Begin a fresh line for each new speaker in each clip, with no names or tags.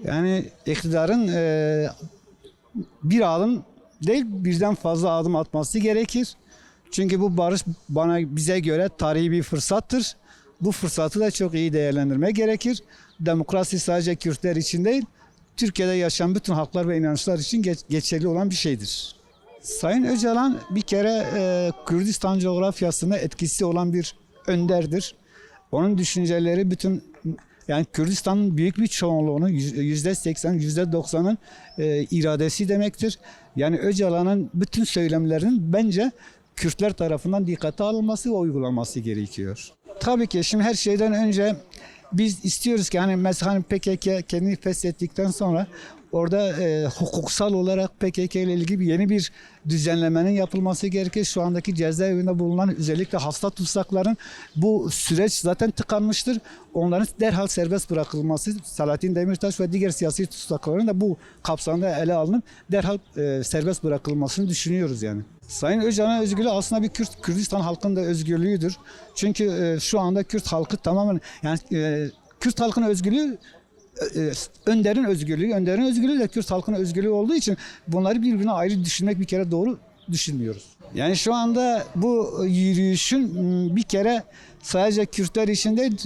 Yani iktidarın bir adım değil birden fazla adım atması gerekir. Çünkü bu barış bize göre tarihi bir fırsattır. Bu fırsatı da çok iyi değerlendirmek gerekir. Demokrasi sadece Kürtler için değil, Türkiye'de yaşayan bütün halklar ve inançlar için geçerli olan bir şeydir. Sayın Öcalan bir kere Kürdistan coğrafyasında etkisi olan bir önderdir. Onun düşünceleri yani Kürdistan'ın büyük bir çoğunluğunun %80, %90'ın iradesi demektir. Yani Öcalan'ın bütün söylemlerinin bence Kürtler tarafından dikkate alınması ve uygulanması gerekiyor. Tabii ki şimdi her şeyden önce biz istiyoruz ki mesela PKK kendini feshettikten sonra orada hukuksal olarak PKK ile ilgili yeni bir düzenlemenin yapılması gerekir. Şu andaki cezaevinde bulunan özellikle hasta tutsakların bu süreç zaten tıkanmıştır. Onların derhal serbest bırakılması, Selahattin Demirtaş ve diğer siyasi tutsakların da bu kapsamda ele alınıp derhal serbest bırakılmasını düşünüyoruz yani. Sayın Öcalan'ın özgürlüğü aslında bir Kürdistan halkının da özgürlüğüdür. Çünkü şu anda Kürt halkı tamamen yani Kürt halkının özgürlüğü önderin özgürlüğü de Kürt halkının özgürlüğü olduğu için bunları birbirine ayrı düşünmek bir kere doğru düşünmüyoruz. Yani şu anda bu yürüyüşün bir kere sadece Kürtler için değil,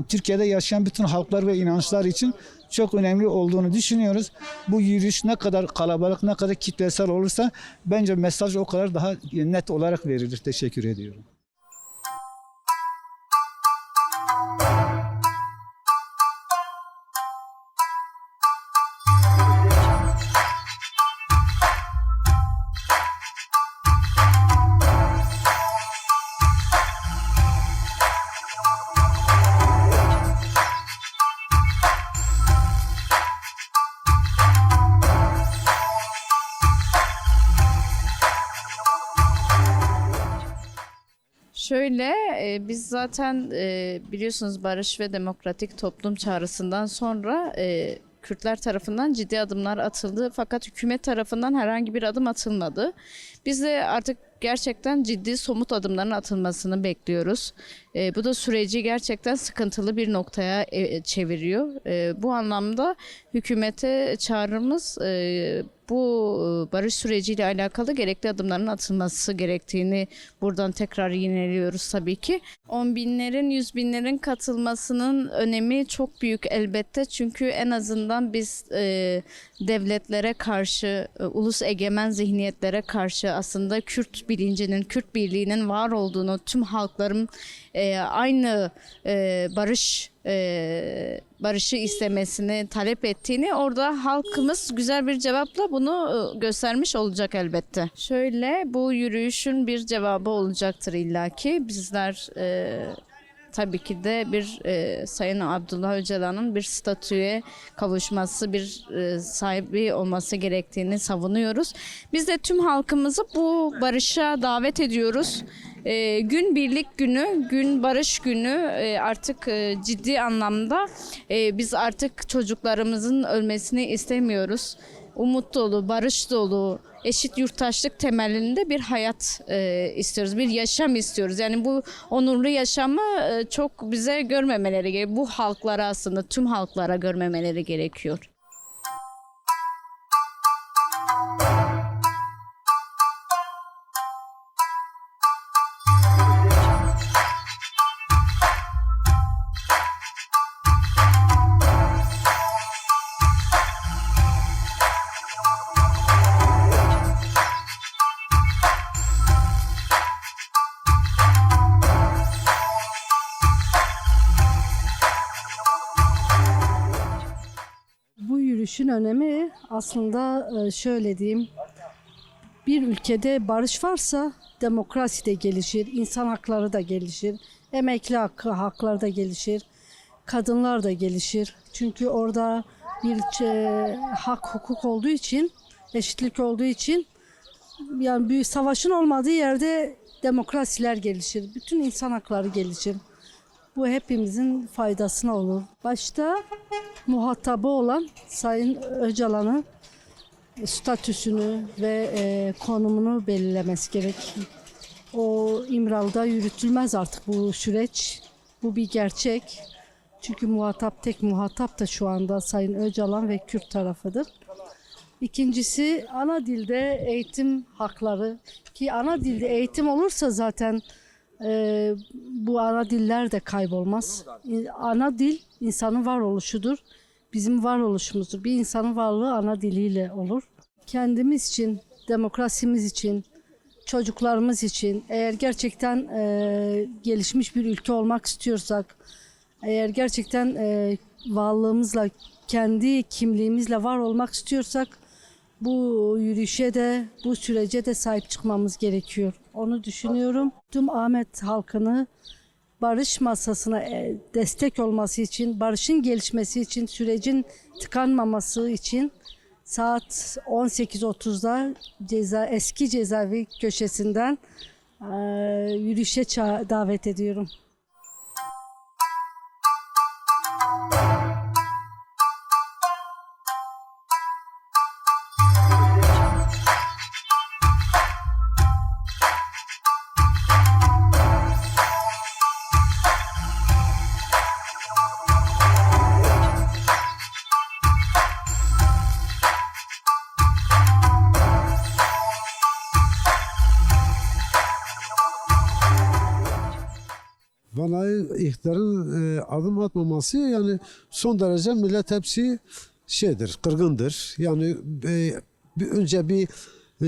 Türkiye'de yaşayan bütün halklar ve inançlar için çok önemli olduğunu düşünüyoruz. Bu yürüyüş ne kadar kalabalık, ne kadar kitlesel olursa bence mesaj o kadar daha net olarak verilir. Teşekkür ediyorum.
Şöyle, biz zaten biliyorsunuz barış ve demokratik toplum çağrısından sonra Kürtler tarafından ciddi adımlar atıldı. Fakat hükümet tarafından herhangi bir adım atılmadı. Biz de artık gerçekten ciddi somut adımların atılmasını bekliyoruz. Bu da süreci gerçekten sıkıntılı bir noktaya çeviriyor. Bu anlamda hükümete çağrımız bu barış süreciyle alakalı gerekli adımların atılması gerektiğini buradan tekrar yineliyoruz tabii ki. 10 binlerin, 100 binlerin katılmasının önemi çok büyük elbette. Çünkü en azından biz devletlere karşı, ulus egemen zihniyetlere karşı aslında Kürt bilincinin, Kürt birliğinin var olduğunu, tüm halkların aynı barışı istemesini, talep ettiğini orada halkımız güzel bir cevapla bunu göstermiş olacak elbette. Şöyle, bu yürüyüşün bir cevabı olacaktır illaki. Bizler tabii ki de Sayın Abdullah Öcalan'ın bir statüye kavuşması, sahibi olması gerektiğini savunuyoruz. Biz de tüm halkımızı bu barışa davet ediyoruz. Gün birlik günü, gün barış günü artık ciddi anlamda biz artık çocuklarımızın ölmesini istemiyoruz. Umut dolu, barış dolu, eşit yurttaşlık temelinde bir hayat istiyoruz, bir yaşam istiyoruz. Yani bu onurlu yaşamı çok bize görmemeleri gerekiyor. Bu halklara aslında tüm halklara görmemeleri gerekiyor.
Bu yürüyüşün önemi aslında şöyle diyeyim, bir ülkede barış varsa demokrasi de gelişir, insan hakları da gelişir, emekli hakları da gelişir, kadınlar da gelişir. Çünkü orada bir hak hukuk olduğu için, eşitlik olduğu için yani bir savaşın olmadığı yerde demokrasiler gelişir, bütün insan hakları gelişir. Bu hepimizin faydasına olur. Başta muhatabı olan Sayın Öcalan'ın statüsünü ve konumunu belirlemesi gerek. O İmralı'da yürütülmez artık bu süreç. Bu bir gerçek. Çünkü tek muhatap da şu anda Sayın Öcalan ve Kürt tarafıdır. İkincisi ana dilde eğitim hakları, ki ana dilde eğitim olursa zaten bu ana diller de kaybolmaz. Ana dil insanın varoluşudur. Bizim varoluşumuzdur. Bir insanın varlığı ana diliyle olur. Kendimiz için, demokrasimiz için, çocuklarımız için, eğer gerçekten gelişmiş bir ülke olmak istiyorsak, eğer gerçekten varlığımızla, kendi kimliğimizle var olmak istiyorsak, bu yürüyüşe de, bu sürece de sahip çıkmamız gerekiyor. Onu düşünüyorum. Tüm Ahmet halkını barış masasına destek olması için, barışın gelişmesi için, sürecin tıkanmaması için saat 18.30'da eski cezaevi köşesinden yürüyüşe davet ediyorum.
Vallahi iktidarın adım atmaması, yani son derece millet hepsi kırgındır. Yani önce bir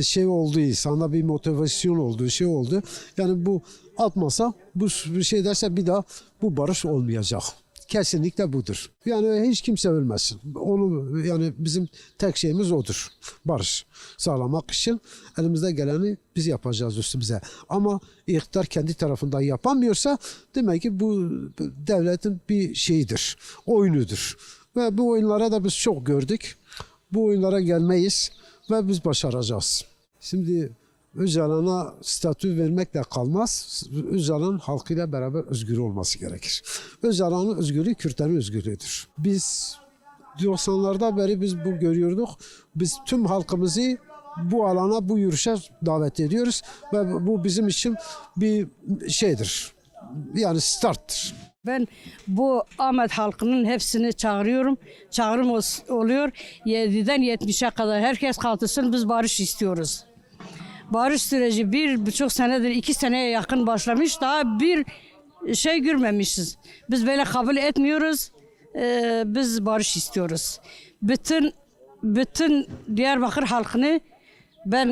şey oldu, insanda bir motivasyon oldu, şey oldu. Yani bu atmasa, bu şey derse bir daha bu barış olmayacak. Kesinlikle budur. Yani hiç kimse ölmesin. Onu, yani bizim tek şeyimiz odur. Barış sağlamak için elimizde geleni biz yapacağız üstümüze. Ama iktidar kendi tarafından yapamıyorsa demek ki bu devletin bir şeyidir, oyunudur. Ve bu oyunlara da biz çok gördük. Bu oyunlara gelmeyiz ve biz başaracağız. Şimdi Öcalan'a statü vermekle kalmaz. Öcalan halkıyla beraber özgür olması gerekir. Öcalan'ın özgürlüğü Kürtlerin özgürlüğüdür. Biz 90'larda beri biz bu görüyorduk. Biz tüm halkımızı bu alana, bu yürüyüşe davet ediyoruz ve bu bizim için bir şeydir. Yani starttır.
Ben bu Ahmet halkının hepsini çağırıyorum. Çağrım oluyor. 7'den 70'e kadar herkes kalkışsın, biz barış istiyoruz. Barış süreci 1,5 senedir, 2 seneye yakın başlamış. Daha bir şey görmemişiz. Biz böyle kabul etmiyoruz. Biz barış istiyoruz. Bütün Diyarbakır halkını ben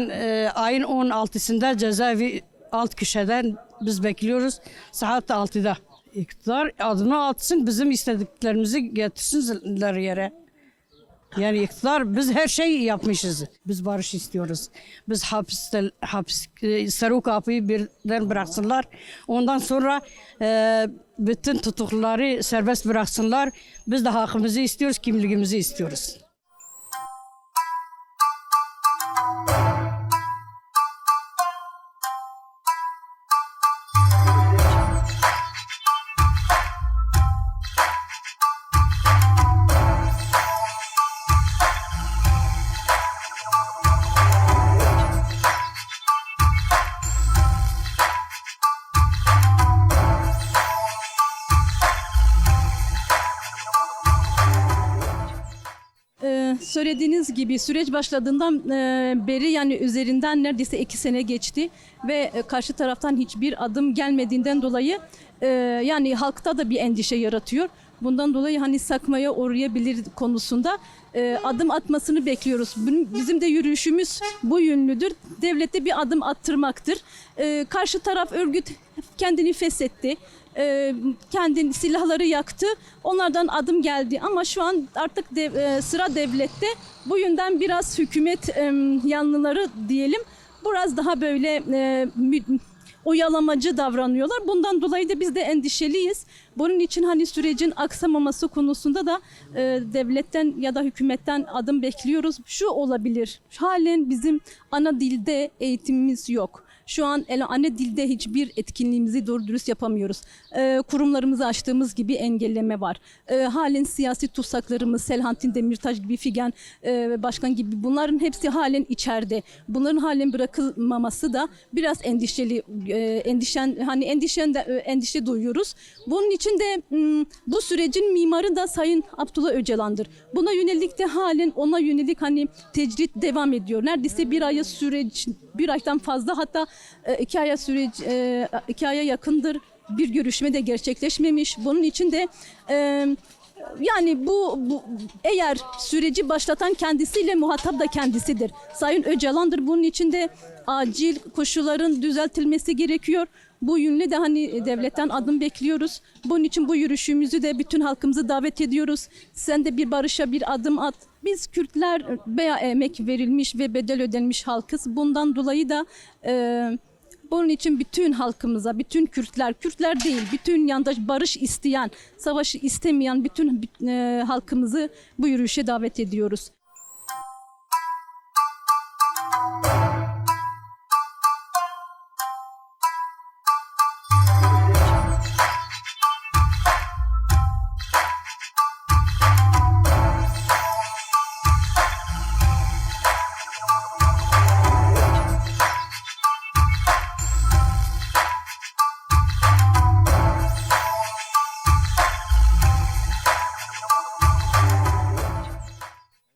ayın 16'sında cezaevi alt köşeden biz bekliyoruz. Saat 6'da. İktidar adını atsın, bizim istediklerimizi getirsinler yere. Yani iktidar, biz her şeyi yapmışız. Biz barış istiyoruz. Biz Sarı Kapı'yı birden bıraksınlar. Ondan sonra bütün tutukluları serbest bıraksınlar. Biz de hakkımızı istiyoruz, kimliğimizi istiyoruz.
Söylediğiniz gibi süreç başladığından beri, yani üzerinden neredeyse 2 sene geçti ve karşı taraftan hiçbir adım gelmediğinden dolayı yani halkta da bir endişe yaratıyor. Bundan dolayı hani sakmaya uğrayabilir konusunda adım atmasını bekliyoruz. Bizim de yürüyüşümüz bu yönlüdür. Devlete bir adım attırmaktır. Karşı taraf örgüt kendini feshetti. Kendi silahları yaktı. Onlardan adım geldi ama şu an artık sıra devlette. Bu yönden biraz hükümet yanlıları diyelim biraz daha böyle oyalamacı davranıyorlar. Bundan dolayı da biz de endişeliyiz. Bunun için hani sürecin aksamaması konusunda da devletten ya da hükümetten adım bekliyoruz. Şu olabilir. Halen bizim ana dilde eğitimimiz yok. Şu an anne dilde hiçbir etkinliğimizi doğru dürüst yapamıyoruz. Kurumlarımızı açtığımız gibi engelleme var. Halen siyasi tutsaklarımız, Selahattin Demirtaş gibi, Figen Başkan gibi, bunların hepsi halen içeride. Bunların halen bırakılmaması da biraz endişeli, endişe duyuyoruz. Bunun için de bu sürecin mimarı da Sayın Abdullah Öcalan'dır. Buna yönelik de halen ona yönelik tecrit devam ediyor. Neredeyse bir aydan fazla, hatta 2 aya yakındır bir görüşme de gerçekleşmemiş. Bunun için de yani bu eğer süreci başlatan kendisiyle muhatap da kendisidir. Sayın Öcalan'dır. Bunun için de acil koşulların düzeltilmesi gerekiyor. Bu yönlü de devletten adım bekliyoruz. Bunun için bu yürüyüşümüzü de bütün halkımızı davet ediyoruz. Sen de bir barışa bir adım at. Biz Kürtler bayağı emek verilmiş ve bedel ödenmiş halkız. Bundan dolayı da bunun için bütün halkımıza, bütün Kürtler değil, bütün yandaş barış isteyen, savaşı istemeyen bütün halkımızı bu yürüyüşe davet ediyoruz.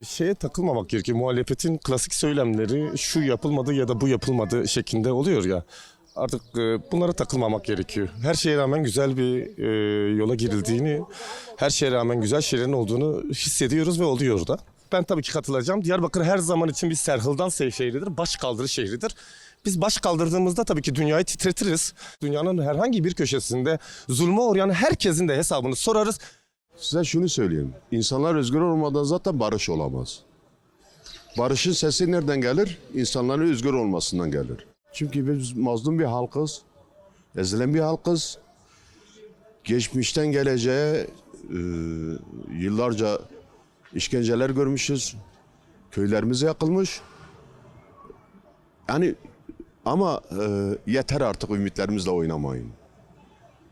Şeye takılmamak gerekiyor. Muhalefetin klasik söylemleri şu yapılmadı ya da bu yapılmadı şeklinde oluyor ya. Artık bunlara takılmamak gerekiyor. Her şeye rağmen güzel bir yola girildiğini, her şeye rağmen güzel şeylerin olduğunu hissediyoruz ve oluyor da. Ben tabii ki katılacağım. Diyarbakır her zaman için bir serhıldan şehridir, baş kaldırı şehridir. Biz baş kaldırdığımızda tabii ki dünyayı titretiriz. Dünyanın herhangi bir köşesinde zulme uğrayan herkesin de hesabını sorarız.
Size şunu söyleyeyim. İnsanlar özgür olmadan zaten barış olamaz. Barışın sesi nereden gelir? İnsanların özgür olmasından gelir. Çünkü biz mazlum bir halkız. Ezilen bir halkız. Geçmişten geleceğe yıllarca işkenceler görmüşüz. Köylerimiz yakılmış. Yani ama yeter artık, ümitlerimizle oynamayın.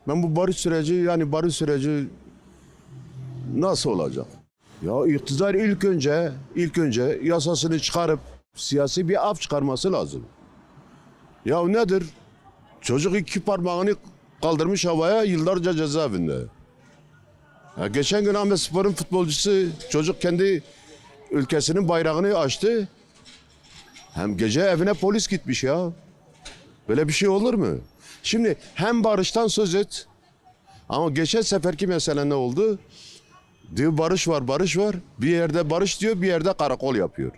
Ben bu barış süreci nasıl olacak? Ya iktidar ilk önce yasasını çıkarıp siyasi bir af çıkarması lazım. Ya nedir? Çocuk 2 parmağını kaldırmış havaya, yıllarca cezaevinde. Ya geçen gün Ahmetspor'un futbolcusu, çocuk kendi ülkesinin bayrağını açtı. Hem gece evine polis gitmiş ya. Böyle bir şey olur mu? Şimdi hem barıştan söz et. Ama geçen seferki mesele ne oldu? Diyor barış var. Bir yerde barış diyor, bir yerde karakol yapıyor.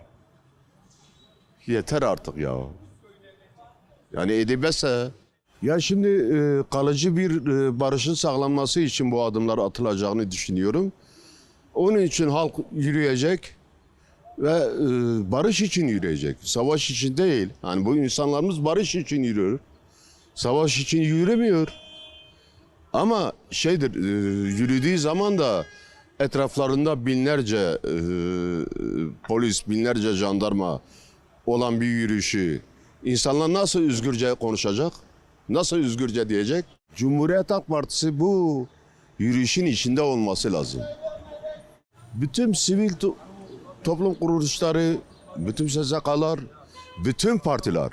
Yeter artık ya. Yani edilmezse. Ya şimdi kalıcı bir barışın sağlanması için bu adımlar atılacağını düşünüyorum. Onun için halk yürüyecek ve barış için yürüyecek. Savaş için değil. Hani bu insanlarımız barış için yürüyor. Savaş için yürümüyor. Ama yürüdüğü zaman da etraflarında binlerce polis, binlerce jandarma olan bir yürüyüşü insanlar nasıl özgürce konuşacak? Nasıl özgürce diyecek? Cumhuriyet Halk Partisi bu yürüyüşün içinde olması lazım. Bütün sivil toplum kuruluşları, bütün SSK'lar, bütün partiler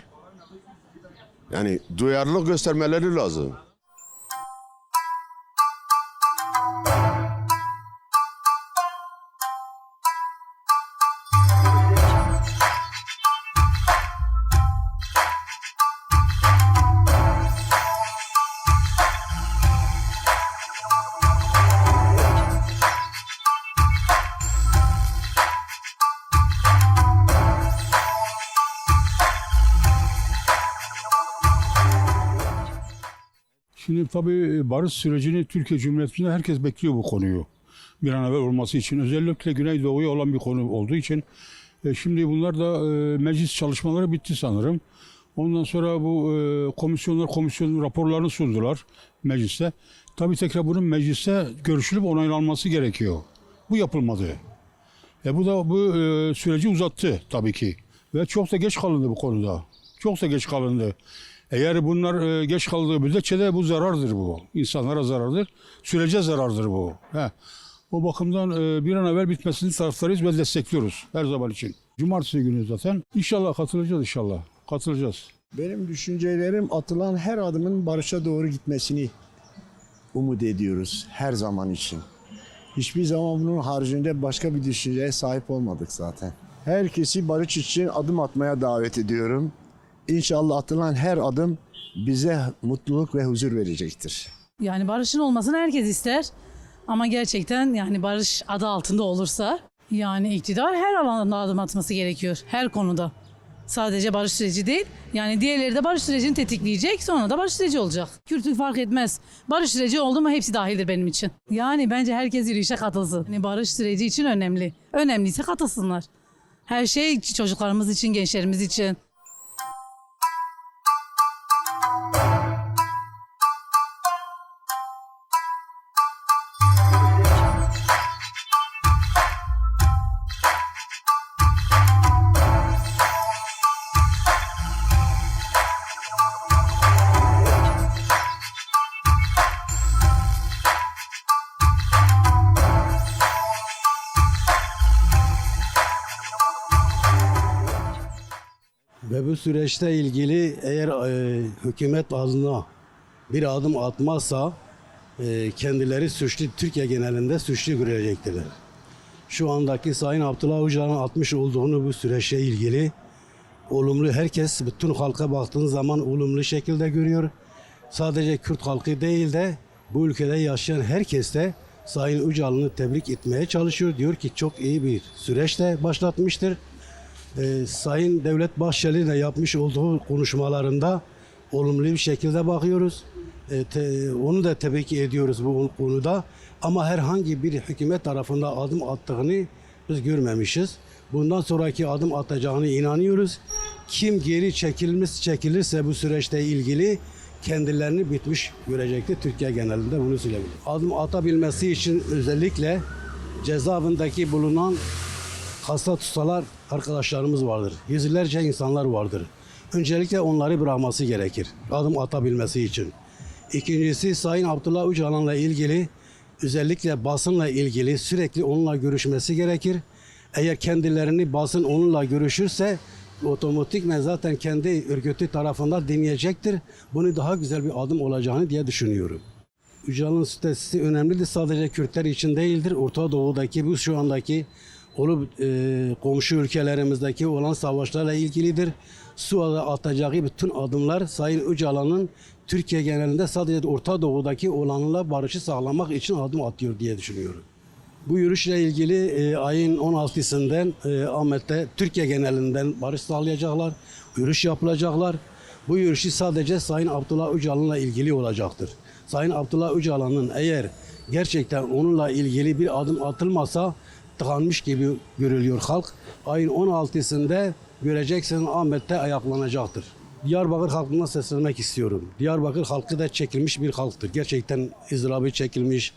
yani duyarlılık göstermeleri lazım.
Şimdi tabii barış sürecini Türkiye Cumhuriyeti'nde herkes bekliyor bu konuyu. Bir an evvel olması için. Özellikle Güneydoğu'ya olan bir konu olduğu için. Şimdi bunlar da meclis çalışmaları bitti sanırım. Ondan sonra bu komisyon raporlarını sundular mecliste. Tabii tekrar bunun mecliste görüşülüp onaylanması gerekiyor. Bu yapılmadı. Bu da bu süreci uzattı tabii ki. Ve çok da geç kalındı bu konuda. Çok da geç kalındı. Eğer bunlar geç kaldığı müddetçe de bu zarardır bu. İnsanlara zarardır, sürece zarardır bu. O bakımdan bir an evvel bitmesini taraftarıyız ve destekliyoruz her zaman için. Cumartesi günü zaten. İnşallah katılacağız inşallah. Katılacağız.
Benim düşüncelerim atılan her adımın barışa doğru gitmesini umut ediyoruz her zaman için. Hiçbir zaman bunun haricinde başka bir düşünceye sahip olmadık zaten. Herkesi barış için adım atmaya davet ediyorum. İnşallah atılan her adım bize mutluluk ve huzur verecektir.
Yani barışın olmasını herkes ister. Ama gerçekten yani barış adı altında olursa yani iktidar her alanda adım atması gerekiyor. Her konuda. Sadece barış süreci değil. Yani diğerleri de barış sürecini tetikleyecek. Sonra da barış süreci olacak. Kültür fark etmez. Barış süreci oldu mu hepsi dahildir benim için. Yani bence herkes yürüyüşe katılsın. Yani barış süreci için önemli. Önemliyse katılsınlar. Her şey çocuklarımız için, gençlerimiz için.
Ve bu süreçte ilgili eğer hükümet adına bir adım atmazsa kendileri suçlu, Türkiye genelinde suçlu görecektirler. Şu andaki Sayın Abdullah Öcalan'ın atmış olduğunu bu süreçle ilgili olumlu, herkes bütün halka baktığın zaman olumlu şekilde görüyor. Sadece Kürt halkı değil de bu ülkede yaşayan herkes de Sayın Öcalan'ı tebrik etmeye çalışıyor. Diyor ki çok iyi bir süreçte başlatmıştır. Sayın Devlet Bahçeli de yapmış olduğu konuşmalarında olumlu bir şekilde bakıyoruz. Onu da tebrik ediyoruz bu konuda. Ama herhangi bir hükümet tarafından adım attığını biz görmemişiz. Bundan sonraki adım atacağını inanıyoruz. Kim geri çekilirse bu süreçte ilgili kendilerini bitmiş görecektir. Türkiye genelinde bunu söyleyebilirim. Adım atabilmesi için özellikle cezaevindeki bulunan hasta tusalar arkadaşlarımız vardır. Yüzlerce insanlar vardır. Öncelikle onları bırakması gerekir. Adım atabilmesi için. İkincisi Sayın Abdullah Öcalan'la ilgili özellikle basınla ilgili sürekli onunla görüşmesi gerekir. Eğer kendilerini basın onunla görüşürse otomatikmen zaten kendi örgütü tarafından dinleyecektir. Bunu daha güzel bir adım olacağını diye düşünüyorum. Öcalan'ın sitesi önemlidir. Sadece Kürtler için değildir. Orta Doğu'daki bu şu andaki olup komşu ülkelerimizdeki olan savaşlarla ilgilidir. Suada atacağı bütün adımlar Sayın Öcalan'ın Türkiye genelinde sadece Orta Doğu'daki olanla barışı sağlamak için adım atıyor diye düşünüyorum. Bu yürüyüşle ilgili ayın 16'sından Ahmet'te Türkiye genelinden barış sağlayacaklar, yürüyüş yapılacaklar. Bu yürüyüş sadece Sayın Abdullah Öcalan'la ilgili olacaktır. Sayın Abdullah Öcalan'ın eğer gerçekten onunla ilgili bir adım atılmasa tıkanmış gibi görülüyor halk. Ayın 16'sında göreceksiniz Ahmet'te ayaklanacaktır. Diyarbakır halkına seslenmek istiyorum. Diyarbakır halkı da çekilmiş bir halktır. Gerçekten ızdırabı çekilmiş,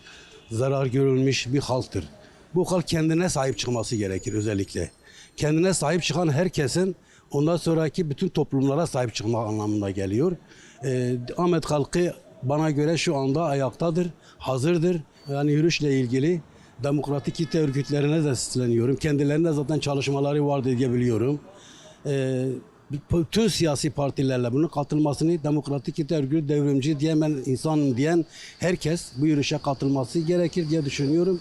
zarar görülmüş bir halktır. Bu halk kendine sahip çıkması gerekir özellikle. Kendine sahip çıkan herkesin ondan sonraki bütün toplumlara sahip çıkma anlamına geliyor. Ahmet halkı bana göre şu anda ayaktadır, hazırdır. Yani yürüyüşle ilgili demokratik kitle örgütlerine de sesleniyorum. Kendilerine zaten çalışmaları vardı diye biliyorum. Bütün siyasi partilerle bunun katılmasını, demokratik kitle örgütü, devrimci diyen, ben insanım diyen herkes bu yürüyüşe katılması gerekir diye düşünüyorum.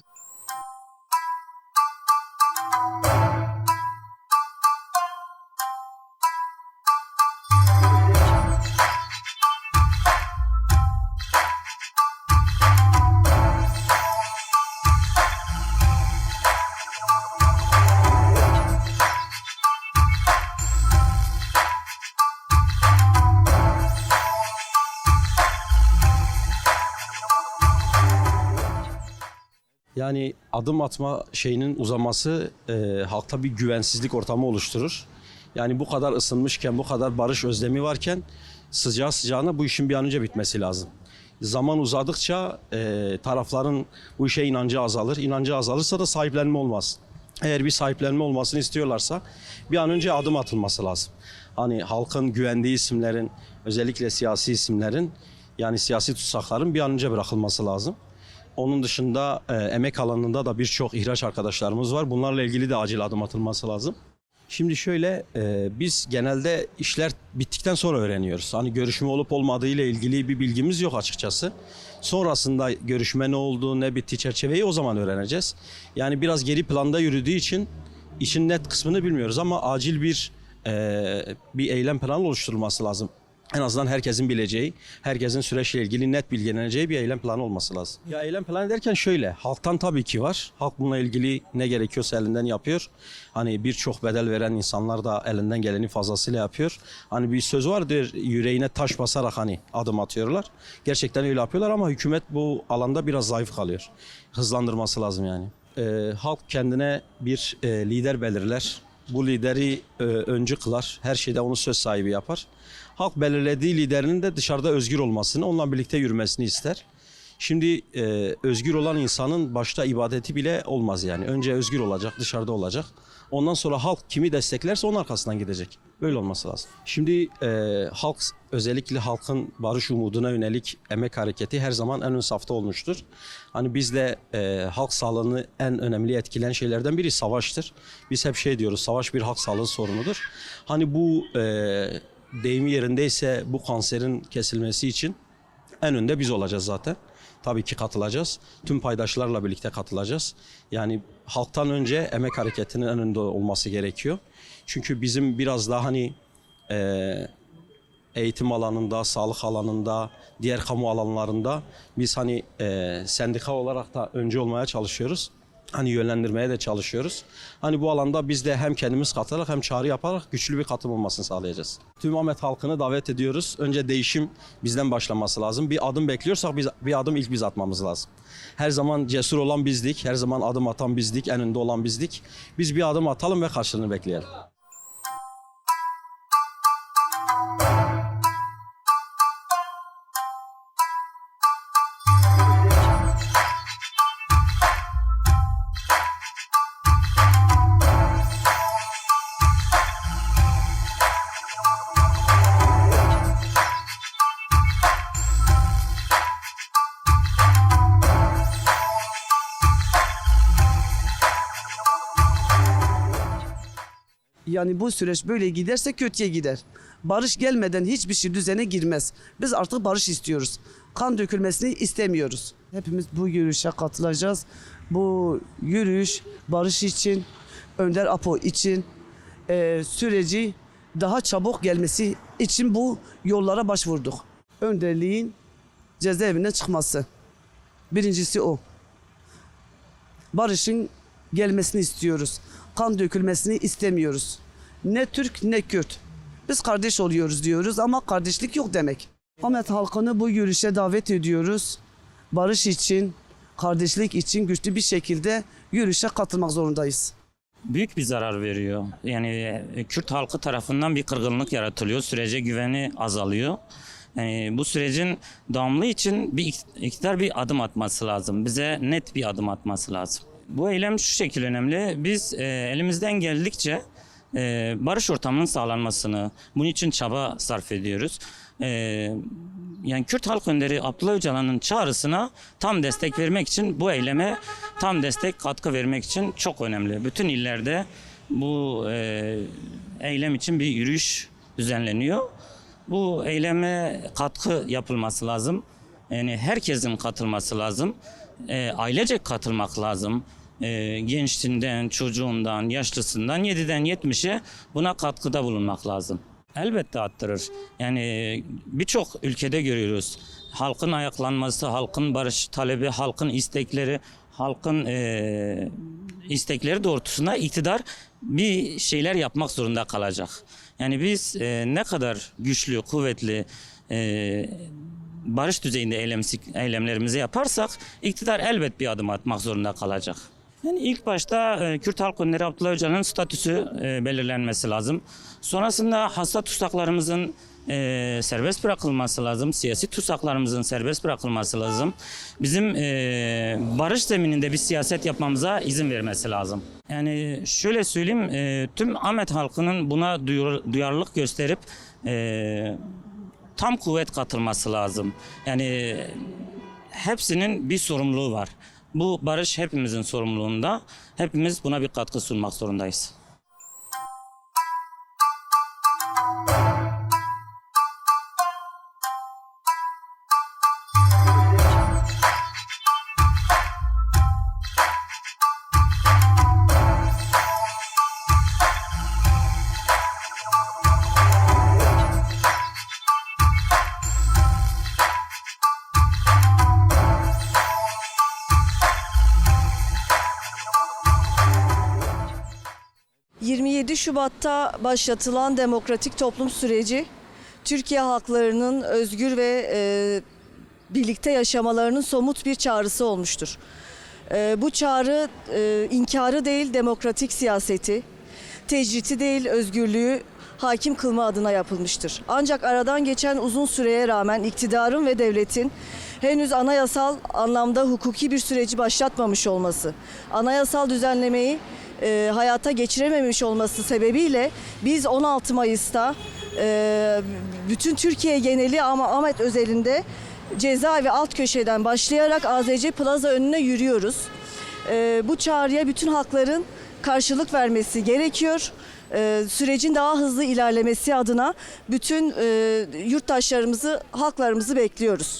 Yani adım atma şeyinin uzaması halkta bir güvensizlik ortamı oluşturur. Yani bu kadar ısınmışken, bu kadar barış özlemi varken sıcağı sıcağına bu işin bir an önce bitmesi lazım. Zaman uzadıkça tarafların bu işe inancı azalır. İnancı azalırsa da sahiplenme olmaz. Eğer bir sahiplenme olmasını istiyorlarsa bir an önce adım atılması lazım. hani halkın güvendiği isimlerin, özellikle siyasi isimlerin, yani siyasi tutsakların bir an önce bırakılması lazım. Onun dışında emek alanında da birçok ihraç arkadaşlarımız var. Bunlarla ilgili de acil adım atılması lazım. Şimdi şöyle, biz genelde işler bittikten sonra öğreniyoruz. Hani görüşme olup olmadığı ile ilgili bir bilgimiz yok açıkçası. Sonrasında görüşme ne oldu, ne bitti çerçeveyi o zaman öğreneceğiz. Yani biraz geri planda yürüdüğü için işin net kısmını bilmiyoruz ama acil bir eylem planı oluşturulması lazım. En azından herkesin bileceği, herkesin süreçle ilgili net bilgileneceği bir eylem planı olması lazım. Ya eylem planı derken şöyle, halktan tabii ki var. Halk bununla ilgili ne gerekiyorsa elinden yapıyor. Hani birçok bedel veren insanlar da elinden geleni fazlasıyla yapıyor. Hani bir söz vardır, yüreğine taş basarak hani adım atıyorlar. Gerçekten öyle yapıyorlar ama hükümet bu alanda biraz zayıf kalıyor. Hızlandırması lazım yani. Halk kendine bir lider belirler. Bu lideri öncü kılar. Her şeyde onu söz sahibi yapar. Halk belirlediği liderinin de dışarıda özgür olmasını, onunla birlikte yürümesini ister. Şimdi özgür olan insanın başta ibadeti bile olmaz yani. Önce özgür olacak, dışarıda olacak. Ondan sonra halk kimi desteklerse onun arkasından gidecek. Böyle olması lazım. Şimdi halk, özellikle halkın barış umuduna yönelik emek hareketi her zaman en ön safta olmuştur. Hani bizde halk sağlığını en önemli etkileyen şeylerden biri savaştır. Biz hep şey diyoruz, savaş bir halk sağlığı sorunudur. Hani bu deyimi yerindeyse bu kanserin kesilmesi için en önde biz olacağız zaten. Tabii ki katılacağız. Tüm paydaşlarla birlikte katılacağız. Yani halktan önce emek hareketinin en önde olması gerekiyor. Çünkü bizim biraz daha hani eğitim alanında, sağlık alanında, diğer kamu alanlarında biz hani sendika olarak da önce olmaya çalışıyoruz. Hani yönlendirmeye de çalışıyoruz. Hani bu alanda biz de hem kendimiz katılarak hem çağrı yaparak güçlü bir katılım olmasını sağlayacağız. Tüm Ahmet halkını davet ediyoruz. Önce değişim bizden başlaması lazım. Bir adım bekliyorsak bir adım ilk biz atmamız lazım. Her zaman cesur olan bizdik, her zaman adım atan bizdik, en önde olan bizdik. Biz bir adım atalım ve karşılığını bekleyelim.
Yani bu süreç böyle giderse kötüye gider. Barış gelmeden hiçbir şey düzene girmez. Biz artık barış istiyoruz. Kan dökülmesini istemiyoruz. Hepimiz bu yürüyüşe katılacağız. Bu yürüyüş barış için, Önder Apo için süreci daha çabuk gelmesi için bu yollara başvurduk. Önderliğin cezaevinden çıkması. Birincisi o. Barışın gelmesini istiyoruz. Kan dökülmesini istemiyoruz. Ne Türk ne Kürt. Biz kardeş oluyoruz diyoruz ama kardeşlik yok demek. Ahmet halkını bu yürüyüşe davet ediyoruz. Barış için, kardeşlik için güçlü bir şekilde yürüyüşe katılmak zorundayız.
Büyük bir zarar veriyor. Yani Kürt halkı tarafından bir kırgınlık yaratılıyor. Sürece güveni azalıyor. Yani bu sürecin devamlı için bir iktidar bir adım atması lazım. Bize net bir adım atması lazım. Bu eylem şu şekilde önemli. Biz elimizden geldikçe barış ortamının sağlanmasını, bunun için çaba sarf ediyoruz. Yani Kürt Halk Önderi Abdullah Öcalan'ın çağrısına tam destek vermek için, bu eyleme tam destek, katkı vermek için çok önemli. Bütün illerde bu eylem için bir yürüyüş düzenleniyor. Bu eyleme katkı yapılması lazım. Yani herkesin katılması lazım. Ailecek katılmak lazım. Gençliğinden, çocuğundan, yaşlısından 7'den 70'e buna katkıda bulunmak lazım. Elbette arttırır. Yani birçok ülkede görüyoruz. Halkın ayaklanması, halkın barış talebi, halkın istekleri, halkın istekleri doğrultusunda iktidar bir şeyler yapmak zorunda kalacak. Yani biz ne kadar güçlü, kuvvetli, barış düzeyinde eylemlerimizi yaparsak iktidar elbet bir adım atmak zorunda kalacak. Yani ilk başta Kürt Halk Önderi Abdullah Öcalan'ın statüsü belirlenmesi lazım. Sonrasında hasta tutsaklarımızın serbest bırakılması lazım. Siyasi tutsaklarımızın serbest bırakılması lazım. Bizim barış zemininde bir siyaset yapmamıza izin vermesi lazım. Yani şöyle söyleyeyim, tüm Ahmet halkının buna duyarlılık gösterip tam kuvvet katılması lazım. Yani hepsinin bir sorumluluğu var. Bu barış hepimizin sorumluluğunda. Hepimiz buna bir katkı sunmak zorundayız.
Şubat'ta başlatılan demokratik toplum süreci, Türkiye halklarının özgür ve birlikte yaşamalarının somut bir çağrısı olmuştur. Bu çağrı inkarı değil, demokratik siyaseti, tecriti değil, özgürlüğü hakim kılma adına yapılmıştır. Ancak aradan geçen uzun süreye rağmen iktidarın ve devletin henüz anayasal anlamda hukuki bir süreci başlatmamış olması, anayasal düzenlemeyi hayata geçirememiş olması sebebiyle biz 16 Mayıs'ta bütün Türkiye geneli ama Ahmet özelinde cezaevi alt köşeden başlayarak AZC Plaza önüne yürüyoruz. Bu çağrıya bütün halkların karşılık vermesi gerekiyor. Sürecin daha hızlı ilerlemesi adına bütün yurttaşlarımızı, halklarımızı bekliyoruz.